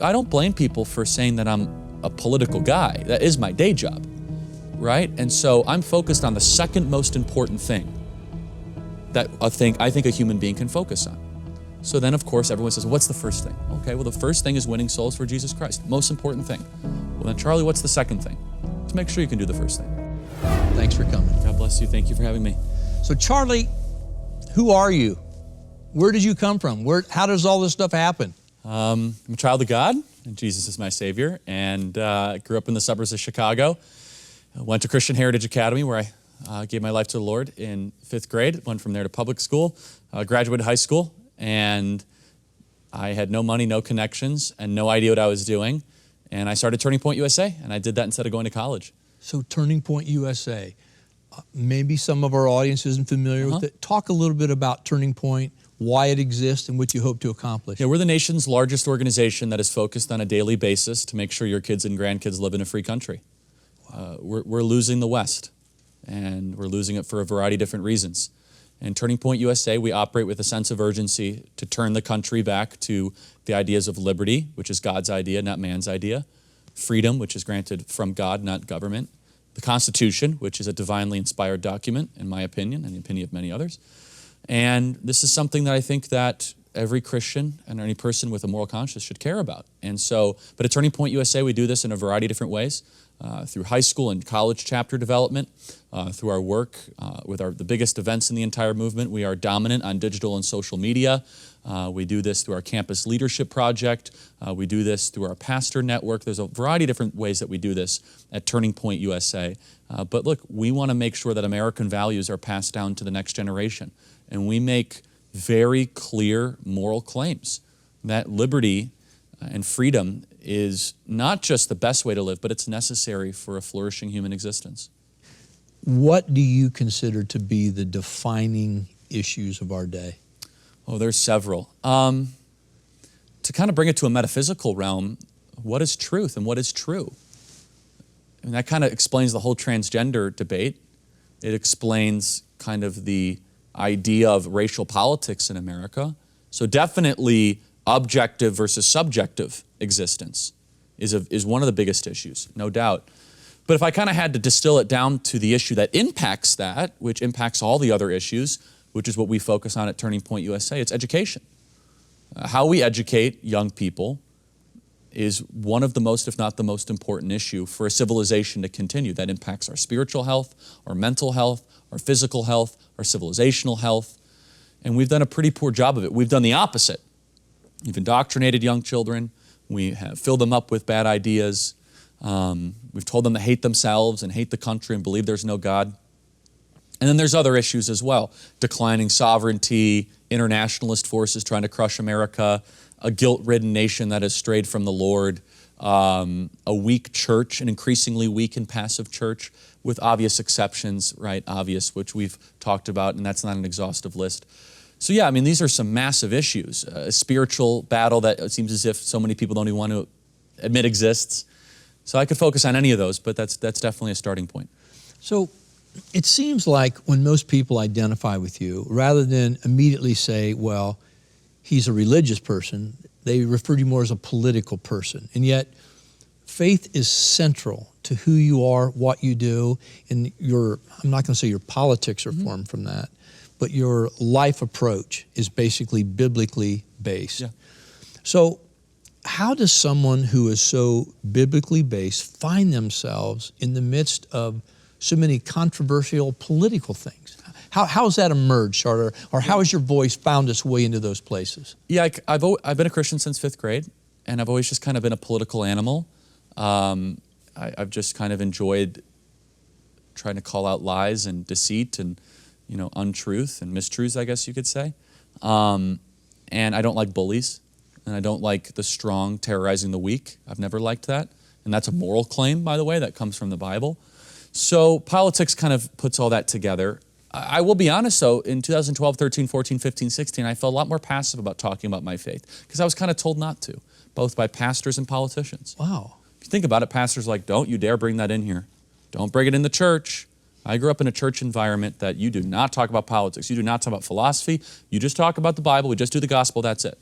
I don't blame people for saying that I'm a political guy. That is my day job, right? And so I'm focused on the second most important thing that I think a human being can focus on. So then, of course, everyone says, what's the first thing? Okay, well, the first thing is winning souls for Jesus Christ. Most important thing. Well, then, Charlie, what's the second thing? To make sure you can do the first thing. Thanks for coming. God bless you. Thank you for having me. So, Charlie, who are you? Where did you come from? How does all this stuff happen? I'm a child of God, and Jesus is my Savior, and grew up in the suburbs of Chicago. I went to Christian Heritage Academy, where I gave my life to the Lord in 5th grade. Went from there to public school, graduated high school, and I had no money, no connections, and no idea what I was doing. And I started Turning Point USA, and I did that instead of going to college. So Turning Point USA, maybe some of our audience isn't familiar with it. Talk a little bit about Turning Point, why it exists, and what you hope to accomplish. Yeah, we're the nation's largest organization that is focused on a daily basis to make sure your kids and grandkids live in a free country. We're losing the West, and we're losing it for a variety of different reasons. And Turning Point USA, we operate with a sense of urgency to turn the country back to the ideas of liberty, which is God's idea, not man's idea, freedom, which is granted from God, not government, the Constitution, which is a divinely inspired document, in my opinion, and the opinion of many others. And this is something that I think that every Christian and any person with a moral conscience should care about. And so, but at Turning Point USA, we do this in a variety of different ways, through high school and college chapter development, through our work with the biggest events in the entire movement. We are dominant on digital and social media. We do this through our campus leadership project. We do this through our pastor network. There's a variety of different ways that we do this at Turning Point USA. But look, we want to make sure that American values are passed down to the next generation. And we make very clear moral claims that liberty and freedom is not just the best way to live, but it's necessary for a flourishing human existence. What do you consider to be the defining issues of our day? Oh, there's several. To kind of bring it to a metaphysical realm, what is truth and what is true? And that kind of explains the whole transgender debate. It explains kind of the idea of racial politics in America. So definitely objective versus subjective existence is one of the biggest issues, no doubt. But if I kind of had to distill it down to the issue that impacts that, which impacts all the other issues, which is what we focus on at Turning Point USA, it's education. How we educate young people is one of the most, if not the most important issue for a civilization to continue. That impacts our spiritual health, our mental health, our physical health, our civilizational health. And we've done a pretty poor job of it. We've done the opposite. We've indoctrinated young children. We have filled them up with bad ideas. We've told them to hate themselves and hate the country and believe there's no God. And then there's other issues as well. Declining sovereignty, internationalist forces trying to crush America, a guilt-ridden nation that has strayed from the Lord, a weak church, an increasingly weak and passive church, with obvious exceptions, right? Obvious, which we've talked about, and that's not an exhaustive list. So yeah, I mean, these are some massive issues. A spiritual battle that it seems as if so many people don't even want to admit exists. So I could focus on any of those, but that's definitely a starting point. So it seems like when most people identify with you, rather than immediately say, well, he's a religious person, they refer to you more as a political person. And yet, faith is central to who you are, what you do, and I'm not going to say your politics are formed from that, but your life approach is basically biblically based. Yeah. So how does someone who is so biblically based find themselves in the midst of so many controversial political things? How has that emerged, Charlie? Or how has your voice found its way into those places? Yeah, I've been a Christian since 5th grade, and I've always just kind of been a political animal. I've just kind of enjoyed trying to call out lies and deceit and, untruth and mistruths, I guess you could say. And I don't like bullies, and I don't like the strong terrorizing the weak. I've never liked that. And that's a moral claim, by the way, that comes from the Bible. So politics kind of puts all that together. I will be honest, though, in 2012, 13, 14, 15, 16, I felt a lot more passive about talking about my faith because I was kind of told not to, both by pastors and politicians. Wow. If you think about it, pastors are like, don't you dare bring that in here. Don't bring it in the church. I grew up in a church environment that you do not talk about politics. You do not talk about philosophy. You just talk about the Bible. We just do the gospel. That's it.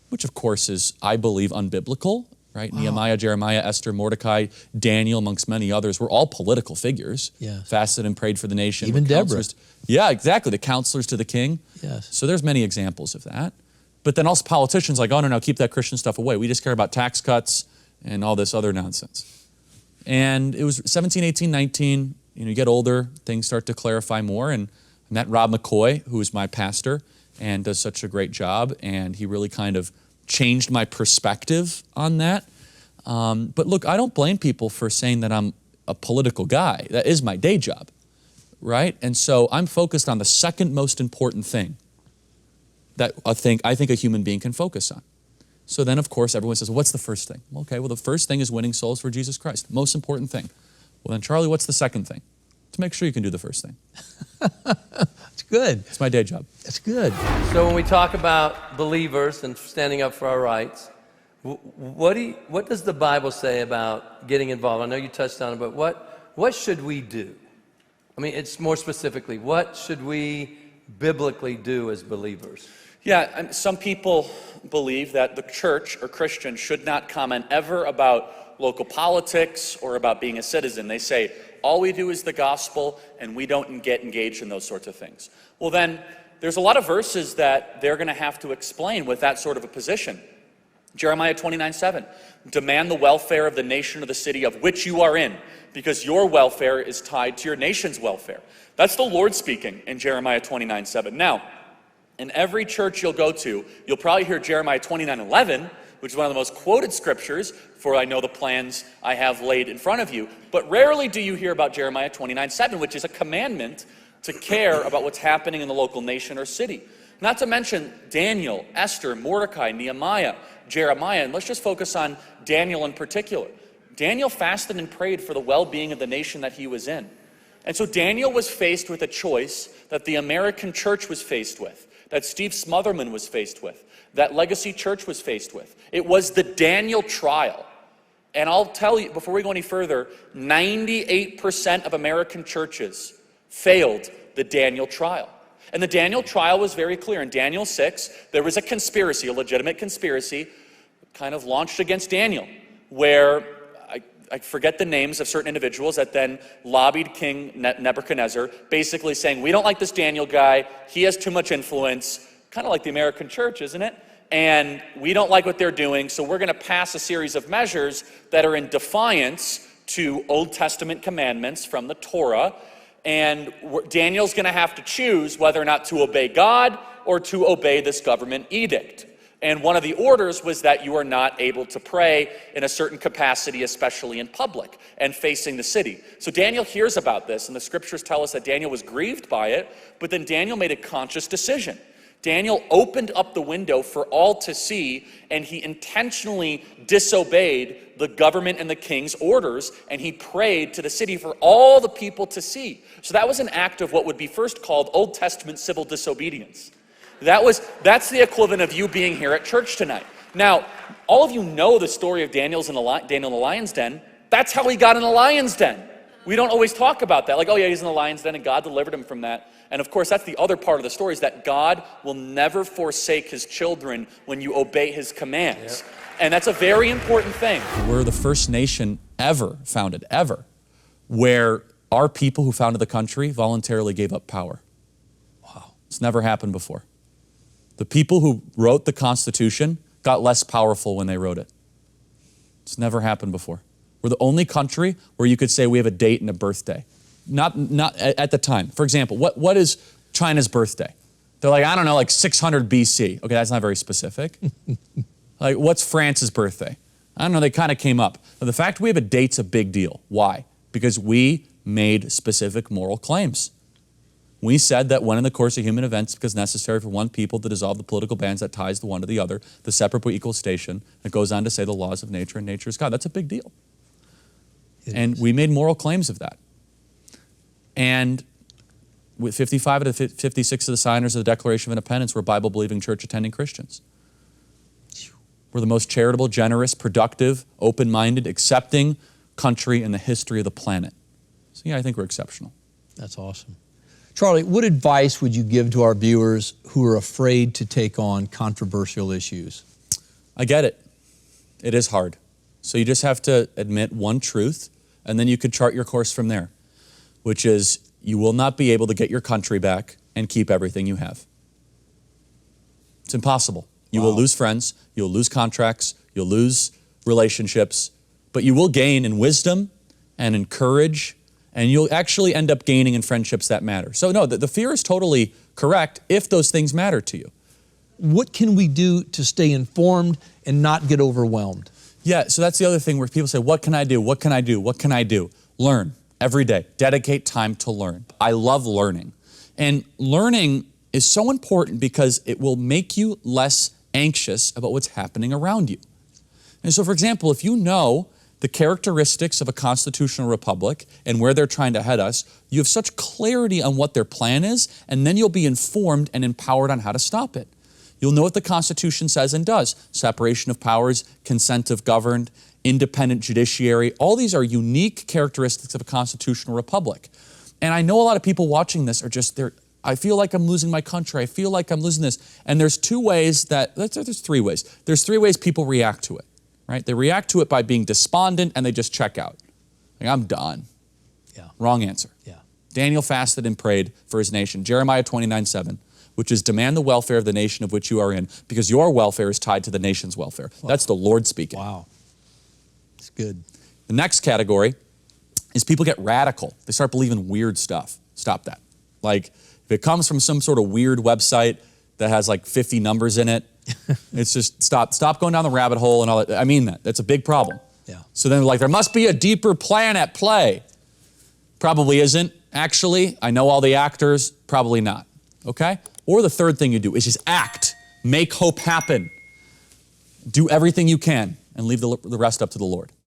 Which, of course, is, I believe, unbiblical right? Wow. Nehemiah, Jeremiah, Esther, Mordecai, Daniel, amongst many others, were all political figures. Yes. Fasted and prayed for the nation. Even Deborah. Yeah, exactly. The counselors to the king. Yes. So there's many examples of that. But then also politicians like, oh, no, keep that Christian stuff away. We just care about tax cuts and all this other nonsense. And it was 17, 18, 19. You get older, things start to clarify more. And I met Rob McCoy, who is my pastor and does such a great job. And he really kind of changed my perspective on that. But look, I don't blame people for saying that I'm a political guy. That is my day job, right? And so I'm focused on the second most important thing that I think a human being can focus on. So then, of course, everyone says, what's the first thing? Okay, well, the first thing is winning souls for Jesus Christ. Most important thing. Well, then, Charlie, what's the second thing? To make sure you can do the first thing. That's good. It's my day job. That's good. So when we talk about believers and standing up for our rights, what does the Bible say about getting involved? I know you touched on it, but what should we do? I mean, it's more specifically, what should we biblically do as believers? Yeah, some people believe that the church or Christians should not comment ever about local politics or about being a citizen. They say, all we do is the gospel and we don't get engaged in those sorts of things. Well then, there's a lot of verses that they're going to have to explain with that sort of a position. Jeremiah 29:7, demand the welfare of the nation or the city of which you are in, because your welfare is tied to your nation's welfare. That's the Lord speaking in Jeremiah 29:7. Now, in every church you'll go to, you'll probably hear Jeremiah 29:11, which is one of the most quoted scriptures, for I know the plans I have laid in front of you. But rarely do you hear about Jeremiah 29:7, which is a commandment to care about what's happening in the local nation or city. Not to mention Daniel, Esther, Mordecai, Nehemiah, Jeremiah, and let's just focus on Daniel in particular. Daniel fasted and prayed for the well-being of the nation that he was in. And so Daniel was faced with a choice that the American church was faced with, that Steve Smotherman was faced with, that Legacy Church was faced with. It was the Daniel trial. And I'll tell you, before we go any further, 98% of American churches failed the Daniel trial. And the Daniel trial was very clear. In Daniel 6, there was a conspiracy, a legitimate conspiracy, kind of launched against Daniel, where I forget the names of certain individuals that then lobbied King Nebuchadnezzar, basically saying, we don't like this Daniel guy, he has too much influence, kind of like the American church, isn't it? And we don't like what they're doing, so we're going to pass a series of measures that are in defiance to Old Testament commandments from the Torah, and Daniel's going to have to choose whether or not to obey God or to obey this government edict. And one of the orders was that you are not able to pray in a certain capacity, especially in public and facing the city. So Daniel hears about this, and the scriptures tell us that Daniel was grieved by it, but then Daniel made a conscious decision. Daniel opened up the window for all to see, and he intentionally disobeyed the government and the king's orders, and he prayed to the city for all the people to see. So that was an act of what would be first called Old Testament civil disobedience. That's the equivalent of you being here at church tonight. Now, all of you know the story of Daniel in the lion's den. That's how he got in the lion's den. We don't always talk about that. Like, oh yeah, he's in the lion's den and God delivered him from that. And of course, that's the other part of the story, is that God will never forsake his children when you obey his commands. Yep. And that's a very important thing. We're the first nation ever founded, where our people who founded the country voluntarily gave up power. Wow. It's never happened before. The people who wrote the Constitution got less powerful when they wrote it. It's never happened before. We're the only country where you could say we have a date and a birthday. Not at the time. For example, what is China's birthday? They're like, I don't know, like 600 BC. Okay, that's not very specific. Like, what's France's birthday? I don't know, they kind of came up. But the fact we have a date's a big deal. Why? Because we made specific moral claims. We said that when in the course of human events it becomes necessary for one people to dissolve the political bands that ties the one to the other, the separate but equal station, it goes on to say the laws of nature and nature is God. That's a big deal. And we made moral claims of that. And with 55 of the 56 of the signers of the Declaration of Independence were Bible-believing, church-attending Christians. We're the most charitable, generous, productive, open-minded, accepting country in the history of the planet. So yeah, I think we're exceptional. That's awesome. Charlie, what advice would you give to our viewers who are afraid to take on controversial issues? I get it. It is hard. So you just have to admit one truth, and then you could chart your course from there, which is you will not be able to get your country back and keep everything you have. It's impossible. You will lose friends, you'll lose contracts, you'll lose relationships, but you will gain in wisdom and in courage, and you'll actually end up gaining in friendships that matter. So no, the fear is totally correct if those things matter to you. What can we do to stay informed and not get overwhelmed? Yeah, so that's the other thing where people say, what can I do? What can I do? What can I do? Learn every day. Dedicate time to learn. I love learning. And learning is so important because it will make you less anxious about what's happening around you. And so, for example, if you know the characteristics of a constitutional republic and where they're trying to head us, you have such clarity on what their plan is, and then you'll be informed and empowered on how to stop it. You'll know what the Constitution says and does. Separation of powers, consent of governed, independent judiciary. All these are unique characteristics of a constitutional republic. And I know a lot of people watching this are just, I feel like I'm losing my country. I feel like I'm losing this. And there's three ways. There's three ways people react to it, right? They react to it by being despondent and they just check out. Like, I'm done. Yeah. Wrong answer. Yeah. Daniel fasted and prayed for his nation. Jeremiah 29:7. Which is demand the welfare of the nation of which you are in, because your welfare is tied to the nation's welfare. Wow. That's the Lord speaking. Wow. It's good. The next category is people get radical. They start believing weird stuff. Stop that. Like, if it comes from some sort of weird website that has like 50 numbers in it, it's just stop going down the rabbit hole and all that. I mean that. That's a big problem. Yeah. So then like, there must be a deeper plan at play. Probably isn't. Actually, I know all the actors. Probably not. Okay? Or the third thing you do is just act, make hope happen. Do everything you can and leave the rest up to the Lord.